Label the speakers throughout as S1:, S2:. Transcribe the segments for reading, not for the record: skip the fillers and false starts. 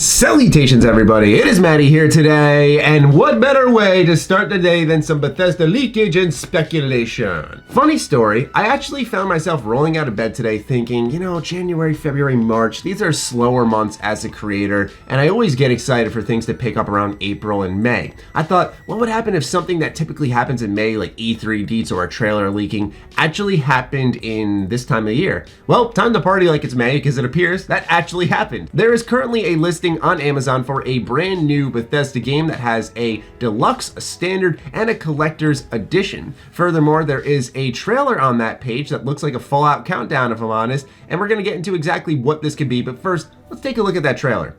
S1: Salutations everybody, it is Matty here today, and what better way to start the day than some Bethesda leakage and speculation. Funny story, I actually found myself rolling out of bed today thinking, January, February, March, these are slower months as a creator, and I always get excited for things to pick up around April and May. I thought, what would happen if something that typically happens in May, like E3 deets or a trailer leaking, actually happened in this time of year? Well, time to party like it's May, because it appears that actually happened. There is currently a listing on Amazon for a brand new Bethesda game that has a deluxe, a standard, and a collector's edition. Furthermore, there is a trailer on that page that looks like a Fallout countdown, if I'm honest, and we're going to get into exactly what this could be, but first, let's take a look at that trailer.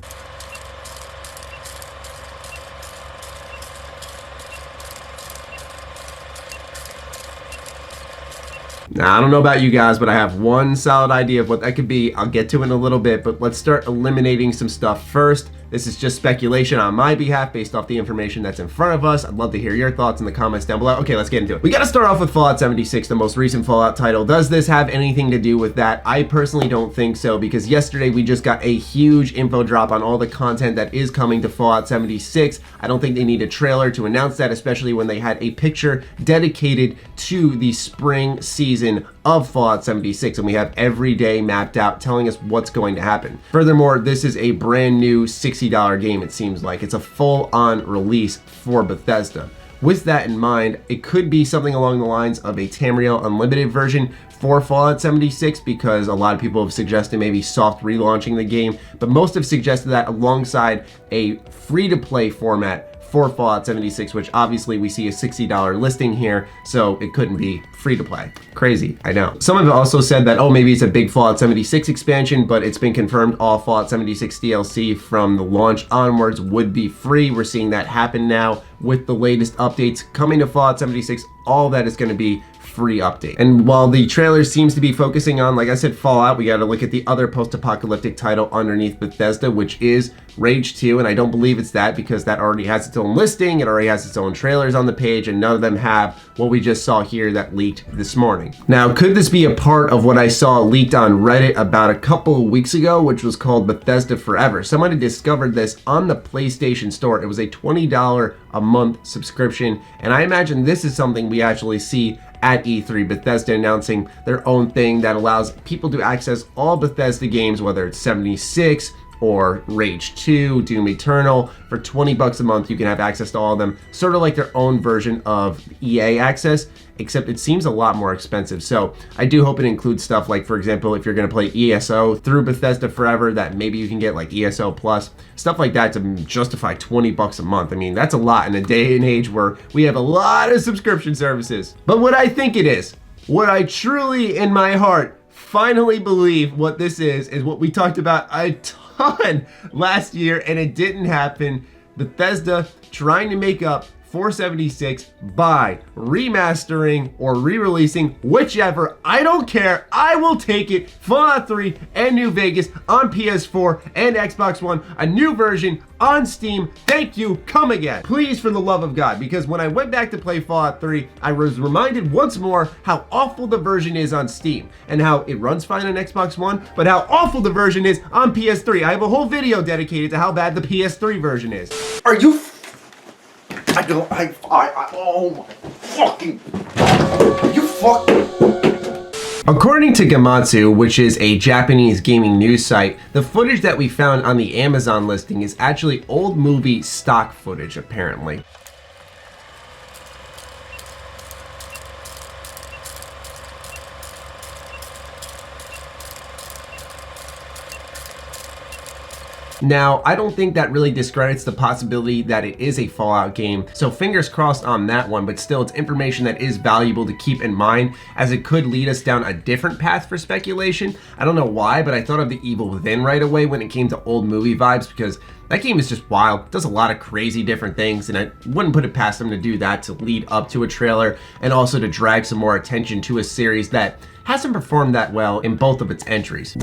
S1: Now, I don't know about you guys, but I have one solid idea of what that could be. I'll get to it in a little bit, but let's start eliminating some stuff first. This is just speculation on my behalf based off the information that's in front of us. I'd love to hear your thoughts in the comments down below. Okay, let's get into it. We gotta start off with Fallout 76, the most recent Fallout title. Does this have anything to do with that? I personally don't think so, because yesterday we just got a huge info drop on all the content that is coming to Fallout 76. I don't think they need a trailer to announce that, especially when they had a picture dedicated to the spring season of Fallout 76, and we have every day mapped out telling us what's going to happen. Furthermore, this is a brand new $60 game, it seems like. It's a full-on release for Bethesda. With that in mind, it could be something along the lines of a Tamriel Unlimited version for Fallout 76, because a lot of people have suggested maybe soft relaunching the game, but most have suggested that alongside a free-to-play format for Fallout 76, which obviously we see a $60 listing here, so it couldn't be free to play. Crazy, I know. Some have also said that, maybe it's a big Fallout 76 expansion, but it's been confirmed all Fallout 76 DLC from the launch onwards would be free. We're seeing that happen now with the latest updates coming to Fallout 76. All that is going to be free update. And while the trailer seems to be focusing on, like I said, Fallout, we got to look at the other post-apocalyptic title underneath Bethesda, which is Rage 2, and I don't believe it's that, because that already has its own listing, it already has its own trailers on the page, and none of them have what we just saw here that leaked this morning. Now, could this be a part of what I saw leaked on Reddit about a couple of weeks ago, which was called Bethesda Forever? Someone had discovered this on the PlayStation Store. It was a $20 a month subscription, and I imagine this is something we actually see at E3, Bethesda announcing their own thing that allows people to access all Bethesda games, whether it's 76 or Rage 2, Doom Eternal. For $20 a month, you can have access to all of them, sort of like their own version of EA access, except it seems a lot more expensive. So I do hope it includes stuff like, for example, if you're going to play ESO through Bethesda Forever, that maybe you can get like ESO Plus, stuff like that to justify $20 a month. I mean, that's a lot in a day and age where we have a lot of subscription services. But what I think it is, what I truly in my heart finally believe what this is what we talked about a ton last year, and it didn't happen. Bethesda trying to make up for 76 by remastering or re-releasing, whichever. I don't care. I will take it. Fallout 3 and New Vegas on PS4 and Xbox One. A new version on Steam. Thank you. Come again. Please, for the love of God, because when I went back to play Fallout 3, I was reminded once more how awful the version is on Steam and how it runs fine on Xbox One, but how awful the version is on PS3. I have a whole video dedicated to how bad the PS3 version is.
S2: Are you oh my fucking, you fucking.
S1: According to Gamatsu, which is a Japanese gaming news site, the footage that we found on the Amazon listing is actually old movie stock footage, apparently. Now, I don't think that really discredits the possibility that it is a Fallout game, so fingers crossed on that one, but still, it's information that is valuable to keep in mind, as it could lead us down a different path for speculation. I don't know why, but I thought of The Evil Within right away when it came to old movie vibes, because that game is just wild, does a lot of crazy different things, and I wouldn't put it past them to do that to lead up to a trailer, and also to drag some more attention to a series that hasn't performed that well in both of its entries.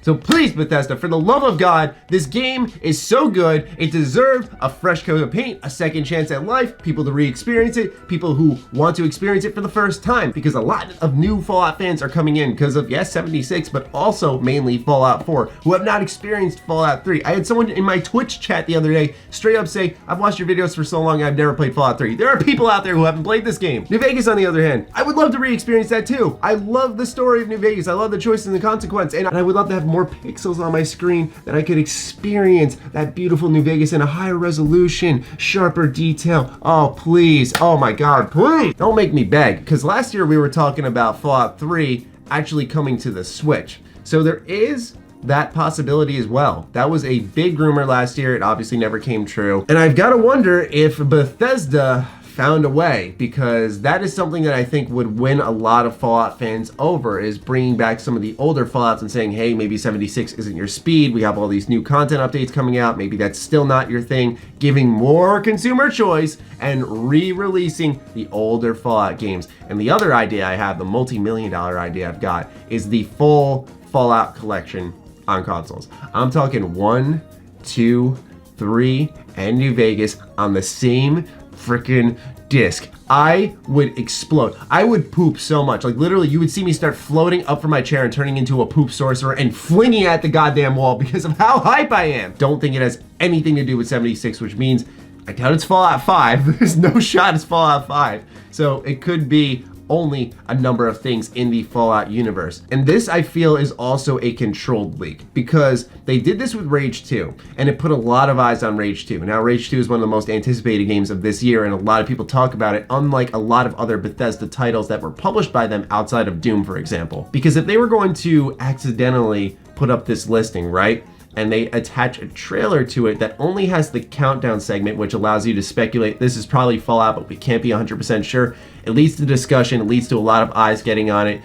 S1: So please, Bethesda, for the love of God, this game is so good, it deserved a fresh coat of paint, a second chance at life, people to re-experience it, people who want to experience it for the first time, because a lot of new Fallout fans are coming in because of, yes, 76, but also mainly Fallout 4, who have not experienced Fallout 3. I had someone in my Twitch chat the other day straight up say, I've watched your videos for so long, I've never played Fallout 3. There are people out there who haven't played this game. New Vegas, on the other hand, I would love to re-experience that too. I love the story of New Vegas. I love the choices and the consequence, and I would love to have more pixels on my screen that I could experience that beautiful New Vegas in a higher resolution, sharper detail. Oh, please. Oh my God, please. Don't make me beg, because last year we were talking about Fallout 3 actually coming to the Switch. So there is that possibility as well. That was a big rumor last year. It obviously never came true. And I've got to wonder if Bethesda found a way, because that is something that I think would win a lot of Fallout fans over, is bringing back some of the older Fallouts and saying, hey, maybe 76 isn't your speed. We have all these new content updates coming out. Maybe that's still not your thing. Giving more consumer choice and re-releasing the older Fallout games. And the other idea I have, the multi-million-dollar idea I've got, is the full Fallout collection on consoles. I'm talking 1, 2, 3, and New Vegas on the same freaking disc. I would explode. I would poop so much. Like literally, you would see me start floating up from my chair and turning into a poop sorcerer and flinging at the goddamn wall because of how hype I am. Don't think it has anything to do with 76, which means I doubt it's Fallout 5. There's no shot it's Fallout 5. So it could be only a number of things in the Fallout universe. And this, I feel, is also a controlled leak, because they did this with Rage 2, and it put a lot of eyes on Rage 2. Now, Rage 2 is one of the most anticipated games of this year, and a lot of people talk about it, unlike a lot of other Bethesda titles that were published by them outside of Doom, for example. Because if they were going to accidentally put up this listing, right, and they attach a trailer to it that only has the countdown segment, which allows you to speculate this is probably Fallout, but we can't be 100% sure. It leads to discussion, it leads to a lot of eyes getting on it.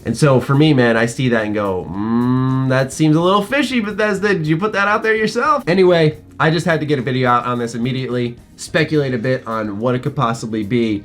S1: And so for me, man, I see that and go, that seems a little fishy, Bethesda. Did you put that out there yourself? Anyway, I just had to get a video out on this immediately, speculate a bit on what it could possibly be.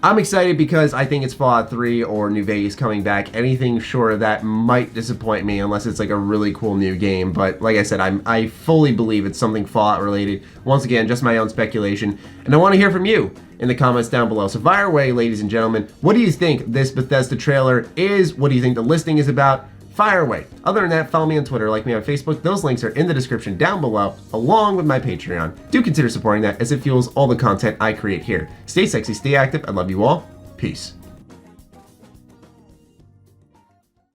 S1: I'm excited because I think it's Fallout 3 or New Vegas coming back. Anything short of that might disappoint me unless it's like a really cool new game. But like I said, I fully believe it's something Fallout related. Once again, just my own speculation. And I want to hear from you in the comments down below. So fire away, ladies and gentlemen. What do you think this Bethesda trailer is? What do you think the listing is about? Fire away. Other than that, follow me on Twitter, like me on Facebook. Those links are in the description down below, along with my Patreon. Do consider supporting that, as it fuels all the content I create here. Stay sexy, stay active. I love you all. Peace.